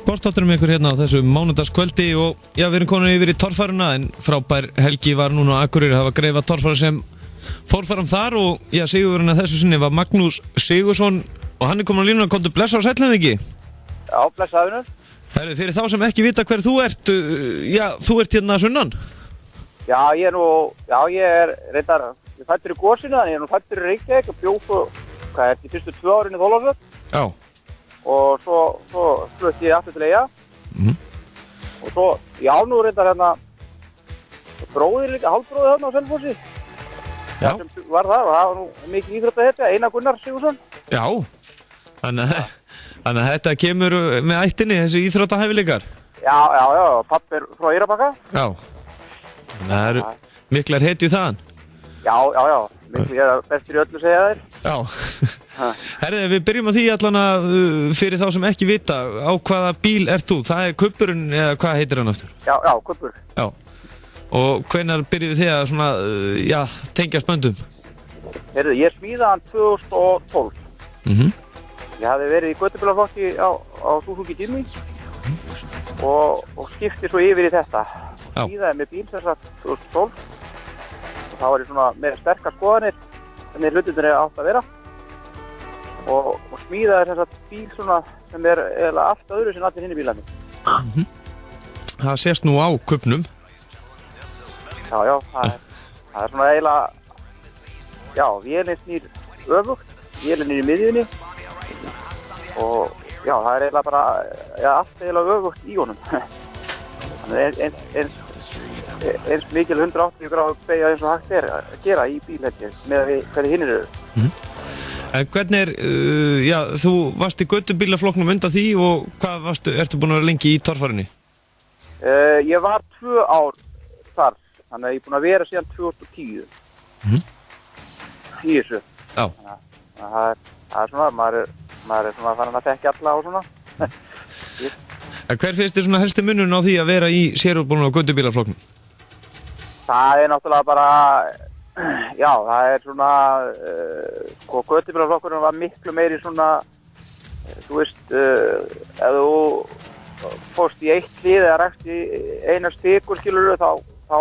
sportátturum ykkur hérna á þessu mánudagskvöldi og já, við erum komin yfir í torfæruna en frábær helgi var núna á Akureyri hafa greifað torfæra sem fórfæram þar og já, sigurinn að þessu sinni var Magnús Sigurðsson og hann er komin á línuna, komdu blessa á sællum ekki? Já, blessaðinu. Herðu, fyrir þá sem ekki vita hver þú ert, já, þú ert hérna sunnan? Já, ég er reyndar, ég fættur í Gósinu, en ég er nú fættur í Reykjavík og bjó í fyrstu 2 árin í Þorlákshöfn. Já. Og svo flutti ég aftur til Eyja. Og svo, já, nú reyndar hérna bróðir líka, hálfbróðir hérna á Selfossi. Já. Sem var þar og það var nú mikið íþróttahetja, Einar Gunnar Sigurðsson. Já, þannig að þetta kemur með ættinni, þessi íþróttahæfileikar. Já, pappi er frá Eyrarbakka. Já, það eru miklar hetju þaðan. Já, miklu ég er bestur í öllu segja þér. Já, herðu, við byrjum á því allan að fyrir þá sem ekki vita, á hvaða bíl ert þú? Það er Kubburinn eða hvað heitir hann aftur? Já, Kubbur. Já, og hvenær byrjuðu þið að svona, já, tengjast böndum? Heyrðu, ég smíðaði hann 2012. Ég hafði verið í göttubílaflokki á Suzuki Jimny og skipti svo yfir í þetta. Smíðaði með bíl þess að 2012 og þá var ég svona með sterkar skoðanir hvernig hlutirnir átt að vera og smíðaði þess að bíl svona sem er eiginlega allt öðru sem allir hinni bílarnir. Það sést nú á kubbnum. Já, það er svona eiginlega, já, vélinn snýr öfugt, vélinn er í miðjunni og já, það er eiginlega bara, já, allt eiginlega öfugt í honum. Þannig eins mikil 180 gráðu beygja eins og hægt er að gera í bílhelgi með hverju hinnir eru. En hvernig er, já, þú varst í göttubílaflokknum undan því og hvað ertu búin að vera lengi í torfærinni? Ég var 2 ár þar, þannig að ég er búin að vera síðan 2010. Í þessu. Já. Það er svona, maður er svona farin að þekka alla og svona. En hver finnst þér svona helsti munurinn á því að vera í sérútbúinu á göttubílaflokknum? Það er náttúrulega bara, já, það er svona, göttubílaflokkurinn var miklu meiri svona, þú veist, ef þú fórst í eitt hlið eða rekst í eina stikur, skilurðu, þá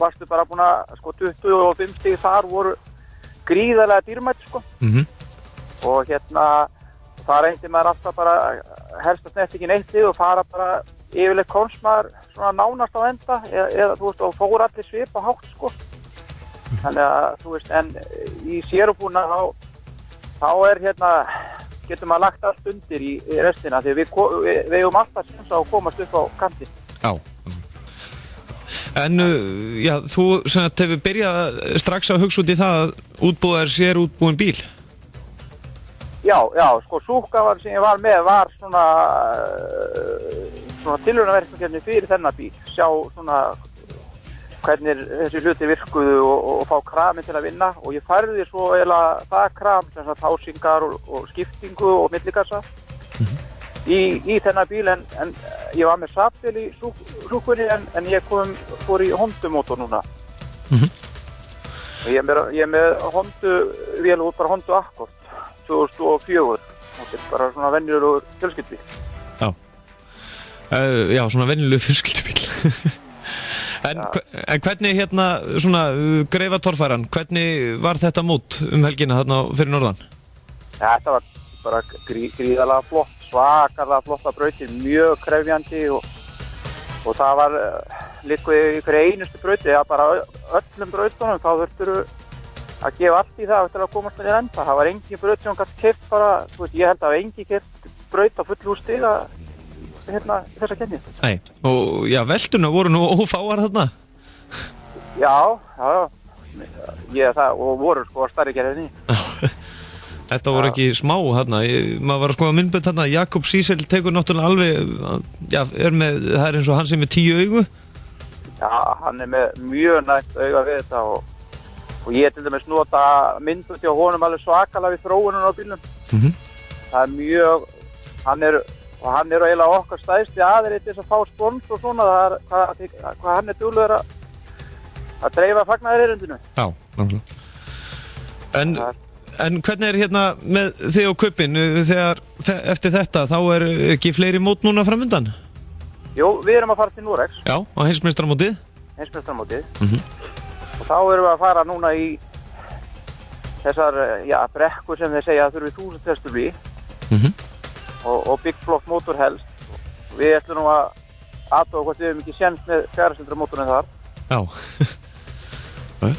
varstu bara búin að, 25 stig þar voru gríðarlega dýrmætt, og hérna, það reyndi maður alltaf bara helst að snert ekki neitt þig og fara bara yfirleitt komst maður svona nánast á enda eða þú veist og fór allir svipa hátt þannig að þú veist en í sérubúna þá er hérna getur maður lagt allt undir í restina því við eigum alltaf sem að komast upp á kantinn. Já. En já, þú sem að hefur byrjað strax að hugsa út í það að útbúa sérútbúin bíl. Já, súkkavan sem ég var með var svona tilraunaverkefni fyrir þennan bíl. Sjá svona hvernig þessi hluti virkuðu og fá kramin til að vinna og ég færði svo eiginlega það kram, sem sagt hásingar og skiptingu og millikassa í þennan bíl en ég var með Sabel í súkkunni en ég fór í Hondu-mótor núna. Og ég er með Hondu-vél út bara Hondu Accord 2004. Þetta er bara svona venjulegur fjölskyldubíl. Já. Já, svona venjulegur fjölskyldubíl. En hvernig hérna svona greifa torfæran, hvernig var þetta mót helgina þarna fyrir norðan? Þetta var bara gríðarlega flott, svakalega flotta brautir, mjög krefjandi og það var líka í hverju einustu brauti, ja bara öllum brautunum þá þurftur að gefa allt í það eftir að komast með enda. Það var engin braut sem gæti keyrt bara, þú veist, ég held að það var engin keyrt braut á fullu stiga hérna þessa kenni. Nei, og já, veltuna voru nú ófáar þarna? Já, og voru sko stærri gerðinni. Þetta voru ekki smá þarna, maður var að skoða myndbönd þarna, Jakob Sísel tekur náttúrulega alveg, já, það er eins og hann sem með 10 augu. Já, hann er með mjög nætt auga við þetta og ég til dæmis nota myndbönd hjá honum alveg svakalega við þróunum á bílnum. Það er mjög, hann er eiginlega okkar stæðsti aðrið til þess að fá spons og svona, það er hvað hann er duglegur að dreifa fagnaðarerindinu. Já, náttúrulega. En En hvernig hérna með þig og kuppin þegar eftir þetta þá ekki fleiri mót núna framundan? Jú, við erum að fara til Noregs. Já, á heimsmeistaramótið. Og þá erum við að fara núna í þessar, brekkur sem þeir segja að þurfi 1000 hestum í. Og Big Block mótor helst. Og við ætlum nú að aðtóa hvort við hefum ekki séns með 4-cylindra mótorinn þar. Já. Það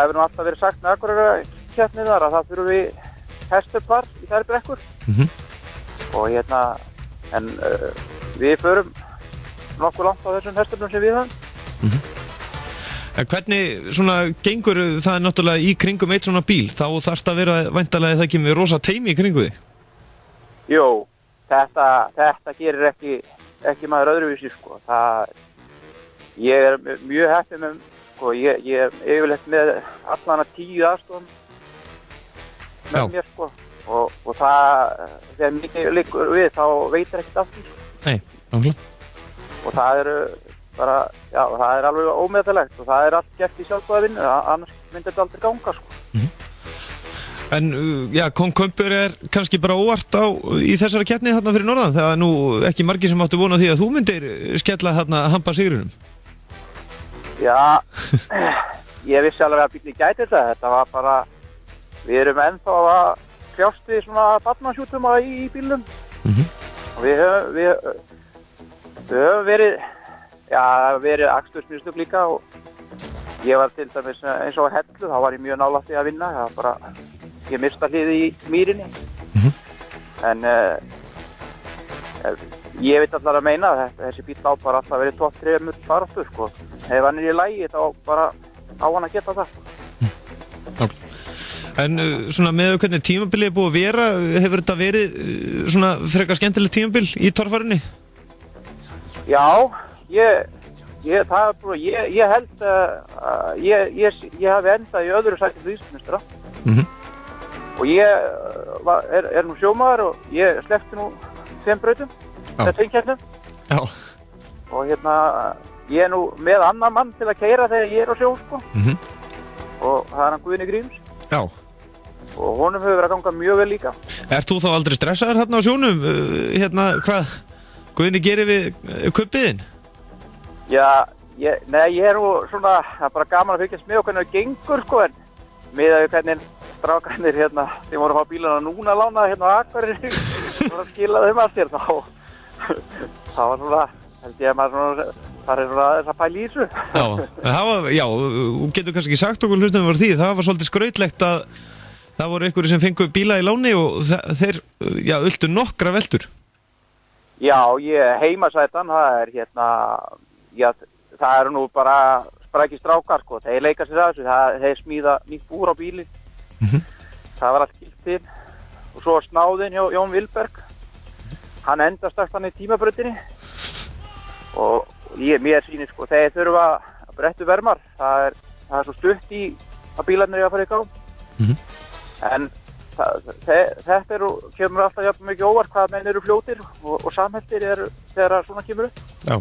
hefur nú alltaf verið sagt með Akureyrar-keppnið þar að það þurfi hestupar í þær brekkur. Og en við förum nokkuð langt á þessum hestupum sem við höfum. En hvernig svona gengur það náttúrulega í kringum eitt svona bíl? Þá þarfst að vera væntanlega það kemur rosa teymi í kringu þig? Jú, þetta gerir ekki maður öðruvísi, sko. Ég er mjög heppinn með, sko, ég er yfirleitt með allan að 10 aðstofum með mér, sko. Og það, þegar mikið liggur við, þá veitir ekkert af því, sko. Nei, nákvæmlega. Og það eru bara, það er alveg ómeðfællegt og það er allt gert í sjálfbæðinu, annars myndi þetta aldrei ganga, sko. En kom Kumpur kannski bara óvart í þessari keppni þarna fyrir norðan, þegar nú ekki margir sem áttu vona því að þú myndir skella þarna hampa sigrinum. Já, ég vissi alveg að bílinn gæti þetta var bara, við erum ennþá að kljást við svona barnasjúkdóma í bílnum. Og við höfum verið akstursmistök líka og ég var til dæmis eins og Hellu, þá var ég mjög nálægt í að vinna, ég mista hliði í mýrinni. En ég veit allar að meina að þessi bíl á bara alltaf verið topp 3 baráttur, sko. Ef hann í lagi þá bara á hann að geta það. En svona með hvernig tímabilið búið að vera, hefur þetta verið svona frekar skemmtilegt tímabil í torfærinni? Já, ég held að ég hafi endað í öðru sæti til Íslandsmeistara. Og ég er nú sjómaður og ég sleppti nú 5 brautum, með 2 keppnum. Já. Og ég er nú með annan mann til að keyra þegar ég er á sjó, sko. Og það er hann Guðni Gríms. Já. Og honum hefur verið að ganga mjög vel líka. Ert þú þá aldrei stressaður hérna á sjónum? Hvað Guðni gerir við kubbiðinn? Já, ég er nú svona, það er bara gaman að fylgjast með og hvernig það gengur, sko, en miðað við hvernig strákarnir sem voru að fá bílana núna lánaði á Akureyri voru að skila þeim að sér, þá var svona, held ég að maður svona, það er svona þess að pæla í þessu. Já, þú getur kannski sagt okkur hlustum var því, það var svolítið skrautlegt að það voru einhverjir sem fengu bíla í láni og þeir, ultu nokkra veltur. Já, heimasætan, það er það eru nú bara sprækir strákar, sko, þeir leika sér að þessu, þeir smíða nýtt búr á bílinn. Það var allt gilt til og svo snáðinn hjá Jón Vilberg, hann endast aftan í tímabrautinni og mér sýnir, sko, þeir þurfa að brettu vermar, það er svo stutt í að bílarnir eru að fara í gang. En þetta kemur alltaf jafn mikið óvart hvað menn eru fljótir og samhentir þegar svona kemur upp. Já.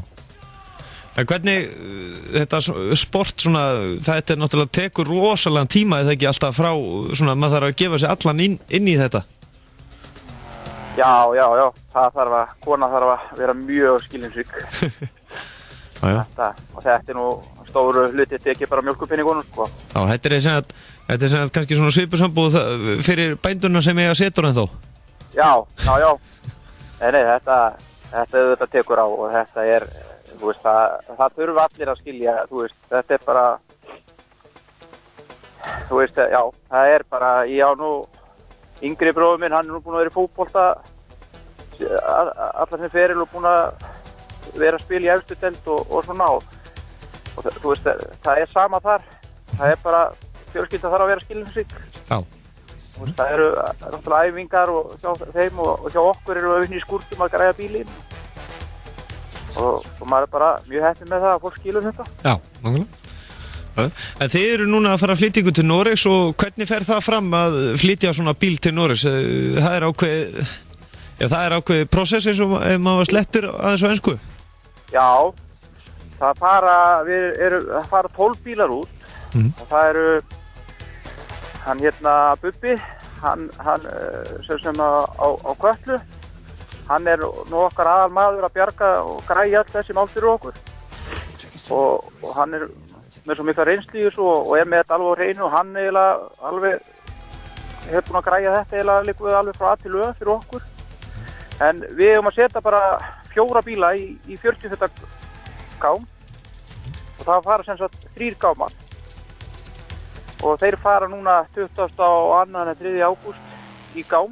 En hvernig þetta sport svona, þetta náttúrulega tekur rosalega tíma eða ekki alltaf frá svona, maður þarf að gefa sig allan inn í þetta? Já, kona þarf að vera mjög skilningsrík. Og þetta er nú stóru hluti, þetta er ekki bara mjólkurpenningunum, sko. Já, þetta er sem kannski svona svipusambúð fyrir bændurna sem eiga setur en þó? Já. Nei, þetta tekur á og þetta er, þú veist, það þurfa allir að skilja, þú veist, þetta er bara, þú veist, það er bara, ég á nú, yngri bróður minn, hann er nú búinn að vera í fótbolta, allar sem feril og búinn að vera að spila í efstu deild og svona og þú veist, það er sama þar, það er bara, fjölskylda þarf að vera skilningsrík. Já. Þú veist, það eru náttúrulega æfingar og hjá þeim og hjá okkur eru við unni í skúrtum að græða bílinn. Og maður er bara mjög heppinn með það að fólk skilur þetta. Já, nákvæmlega. En þið eru núna að fara að flytja ykkur til Noregs og hvernig fer það fram að flytja svona bíl til Noregs? Það er ákveðið prósess eins og ef maður slettur aðeins á ensku? Já, það fara 12 bílar út og það eru hann Bubbi, hann sem á Kötlu, hann nú okkar aðal maður að bjarga og græja all þessi mál fyrir okkur og hann með svo mikla reynslu í þessu og með þetta alveg á hreinu og hann eiginlega alveg hefur búin að græja þetta eiginlega líka alveg frá A til Ö fyrir okkur en við eigum að setja bara 4 bíla í 40 þetta gám og það fara sem sagt 3 gámar og þeir fara núna 22. og 3. ágúst í gám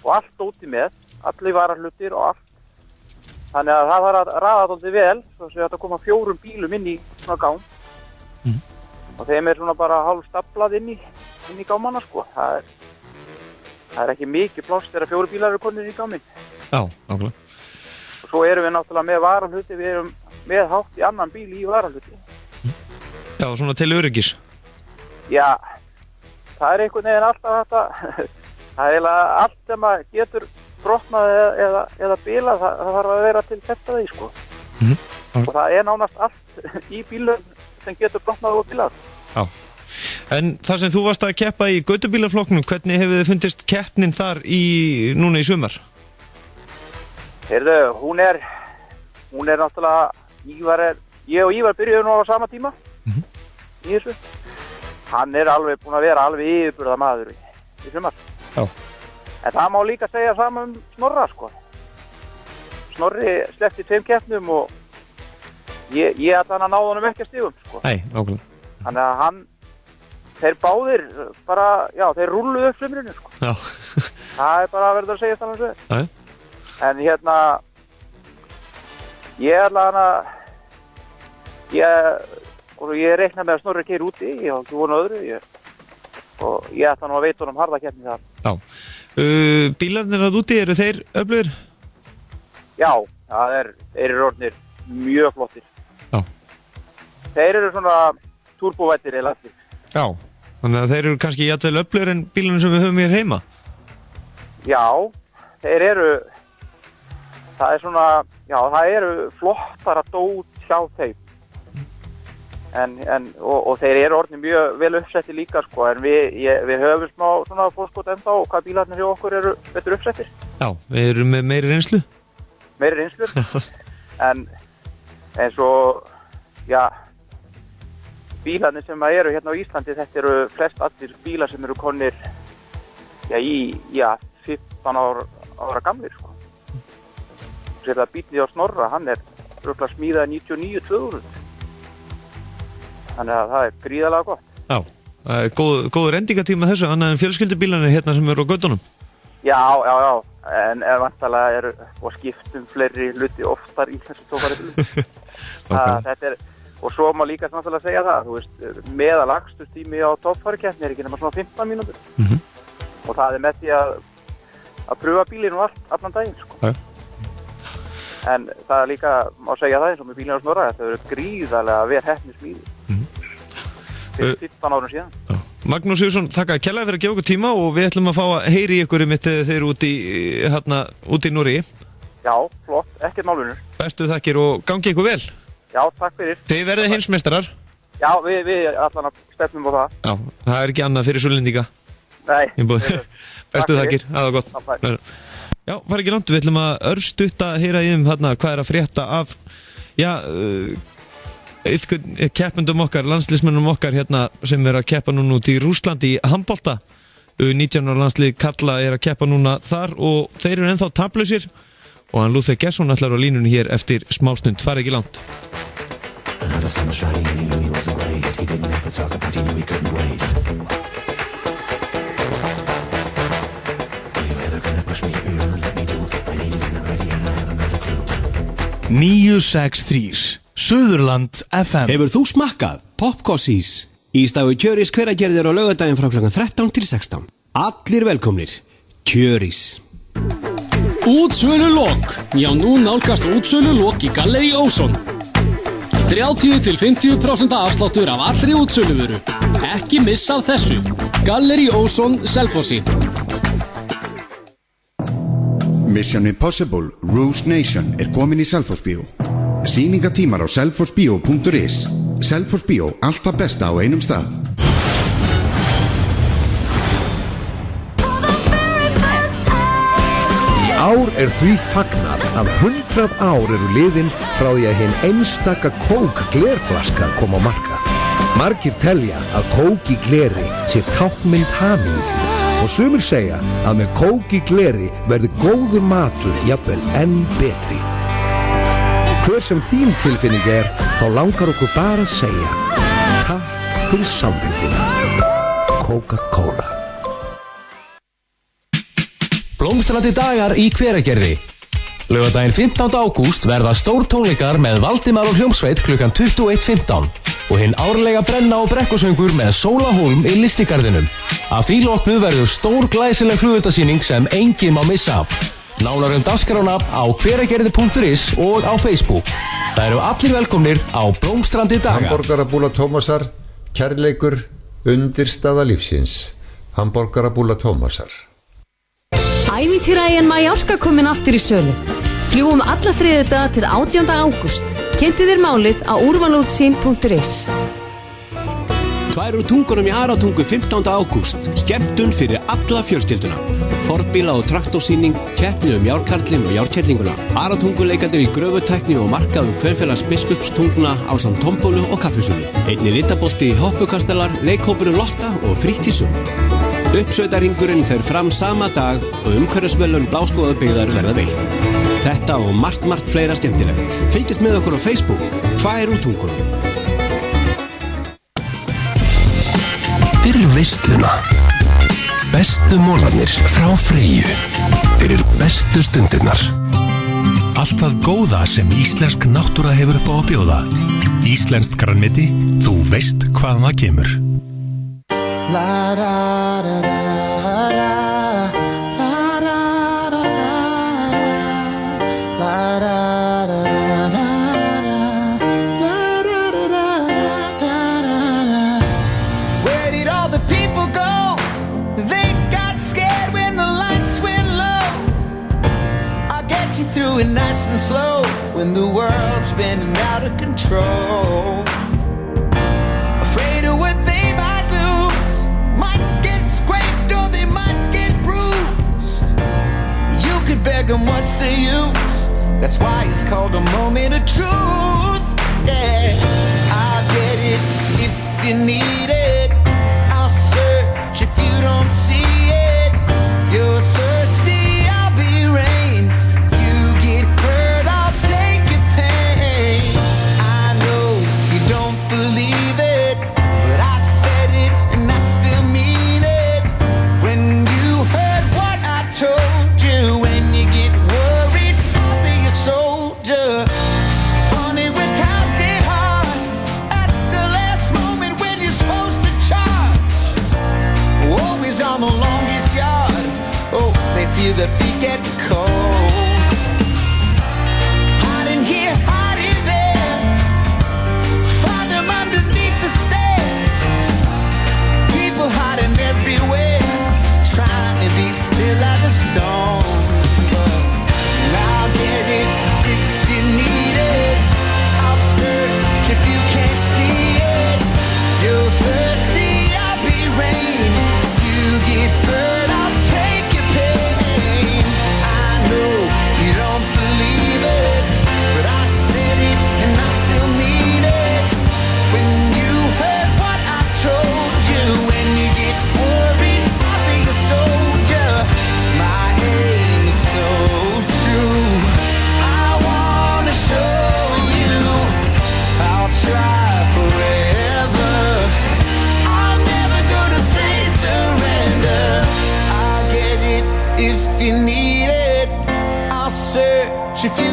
og allt úti með, allir varahlutir og allt. Þannig að það var að raða dálítið vel, svo að þetta koma 4 bílum inn í svona gám og þeim svona bara hálf staplað inn í gámana sko. Það er ekki mikið pláss þegar 4 bílar eru konir í gáminn. Já, nákvæmlega. Og svo erum við náttúrulega með varahluti, við erum með hátt í annan bíl í varahluti. Já, svona til öryggis. Já, það er einhvern veginn alltaf þetta, það er eiginlega allt sem að getur brotnað eða bilað, það þarf að vera til þetta því sko. Og það er nánast allt í bílum sem getur brotnað og bilað. Já, en það sem þú varst að keppa í götubílaflokknum, hvernig hefur þið fundist keppnin þar núna í sumar? Heyrðu, hún er náttúrulega, ég og Ívar byrjuðu nú á sama tíma í þessu. Hann alveg búinn að vera alveg yfirburða maður í sumar. Já. En það má líka segja saman Snorra, sko. Snorri sleppti 2 keppnum og ég ætla hann að náða honum ekki að stigum, sko. Nei, nákvæmlega. Þannig að þeir báðir bara, já, þeir rúlluðu upp sumrinu, sko. Já. Það bara verður að segja þannig að segja. En ég ætla hann að, og ég reikna með að Snorri keyri úti, ég hafa ekki vonað öðru, og ég ætla nú að veita honum harða keppni þar. Já. Bílarnir að úti, eru þeir öflugir? Já, þeir eru orðnir mjög flottir. Já. Þeir eru svona turbovættir eða allir. Já, þannig að þeir eru kannski jafnvel öflugir en bílarnir sem við höfum hér heima? Já, þeir eru, það er svona, já, það eru flottara dót hjá þeim. Og þeir eru orðnir mjög vel uppsetti líka sko, en við höfum smá svona fórskot ennþá og hvað bílarnir hjá okkur eru betur uppsettir. Já, við erum með meiri reynslu. Meiri reynslu, en eins og, já, bílarnir sem eru hérna á Íslandi, þetta eru flest allir bílar sem eru konir, já, 15 ára gamlir sko. Sér það bílið á Snorra, hann örugglega smíðað 99-2000. Þannig að það gríðarlega gott. Já, það er góður endingatíma þessu, annað en fjölskyldubílarnir hérna sem eru á göttunum. Já, en vantarlega eru og skiptum fleiri hluti oftar í þessu tófarið. Okay. Og svo má líka náttúrulega segja það, þú veist, meðalaksturtími á toppfarikeppni ekki nema svona 15 mínútur. Og það með því að pröfa bílinn og allan daginn, sko. Okay. En það líka, má segja það eins og með bílinn á Snorra, þetta verður gríðarlega vel heppni smíði. 15 árum síðan. Magnús Sigurðsson, þakka kærlega fyrir að gefa okkur tíma og við ætlum að fá að heyri ykkur mitt þegar þeir eru út í Noregi. Já, flott, ekkert málunur. Bestu þakkir og gangi ykkur vel. Já, takk fyrir. Þið verðið heimsmeistarar. Já, við allan að stefnum á það. Já, það er ekki annað fyrir Sullendinga. Nei. Bestu þakkir, það var gott. Já, var ekki langt, við ætlum að örstutta heyra í hvað er að frétta af, keppendum okkar, landsliðsmennum okkar hérna sem að keppa núna út í Rússlandi í handbolta. 19 ára landslið karla að keppa núna þar og þeir eru ennþá taplausir og hann Lúþer Gesson ætlar á línunni hér eftir smástund, farið ekki langt. Níu 6-3 Suðurland FM. Hefur þú smakkað Popgossís? Ístafu Kjörís Hveragerðir á laugardaginn frá kl. 13 til 16. Allir velkomnir. Kjörís. Útsölulok. Já, nú nálgast útsölulok í Gallerí Óson. 30-50% afsláttur af allri útsöluvöru. Ekki missa af þessu. Gallerí Óson, Selfossi. Mission Impossible Rouge Nation komin í Selfossbíó. Sýningatímar á selfossbio.is. Selfossbíó, allt það besta á einum stað. ár því fagnað að 100 ár eru liðin frá því að hinn einstaka kók glerflaska kom á markað. Margir telja að kók í gleri sé táknmynd hamingju og sumir segja að með kók í gleri verði góður matur jafnvel enn betri. Hver sem þín tilfinning þá langar okkur bara að segja takk fyrir samfélgina. Coca-Cola. Blómstrandi dagar í Hveragerði. Laugardaginn 15. ágúst verða stórtónleikar með Valdimar og hljómsveit klukkan 21:15 og hinn árlega brenna- og brekkusöngur með Sóla Hólm í Listigarðinum. Að því loknu verður stór glæsileg flugeldasýning sem enginn má missa af. Nánar dagskrána á hveragerði.is og á Facebook. Það eru allir velkomnir á Blómstrandi dagar. Hamborgarabúla Tómasar, kærleikur, undirstaða lífsins. Hamborgarabúla Tómasar. Ævintýraeyjan Mallorca komin aftur í sölu. Fljúum alla þriðjudaga til 18. ágúst. Kynntu þér málið á urbanútsýn.is. Tvær úr tungunum í Aratungu 15. ágúst. Skemmtun fyrir alla fjölskylduna. Forbíla- og traktorsýning, keppni járkarlinn og járkellinguna. Aratunguleikandir í gröfutækni og markaðum kvenfélags biskupstungna ásamt tombólu og kaffisölu. Einnig litabolti, hoppukastalar, leikhópurinn Lotta og frítt í sund. Uppsveitaringurinn fer fram sama dag og umhverfisverðlaun Bláskógabyggðar verða veitt. Þetta og margt fleira skemmtilegt. Fylgist með okkur á Facebook. Tvær úr tungunum. Fyrir veisluna. Bestu mólarnir frá Freyju. Fyrir bestu stundirnar. Allt það góða sem íslensk náttúra hefur upp á að bjóða. Íslenskt grænmeti, þú veist hvaðan það kemur. La da da da da, la da da da da, la da da da da, la da da da da. Where did all the people go? They got scared when the lights went low. I'll get you through it nice and slow when the world's spinning out of control. Afraid of what they might lose, might get scraped or they might get bruised. You could beg them, what's the use? That's why it's called a moment of truth. Yeah, I'll get it if you need it. I'll search if you don't see it. You're thirsty, I'll be rain. You get hurt, I'll take your pain. I know you don't believe it, but I said it and I still mean it. When you heard what I told you, when you get worried, I'll be a soldier. Funny when times get hard, at the last moment when you're supposed to charge. Always on the longest yard, oh, they feel their feet get cold. Hiding here, hiding there, find them underneath the stairs. People hiding everywhere, trying to be still as a stone. And I'll get it if you need it. I'll search if you can't see it. You're thirsty, I'll be rain. You get hurt, I'll take your pain. I know you don't believe it, but I said it and I still mean it. When you heard what I told you, when you get worried, I'll be a soldier. My aim is so true. I wanna show you I'll try forever. I'm never gonna say surrender. I'll get it if you need it. I'll search if you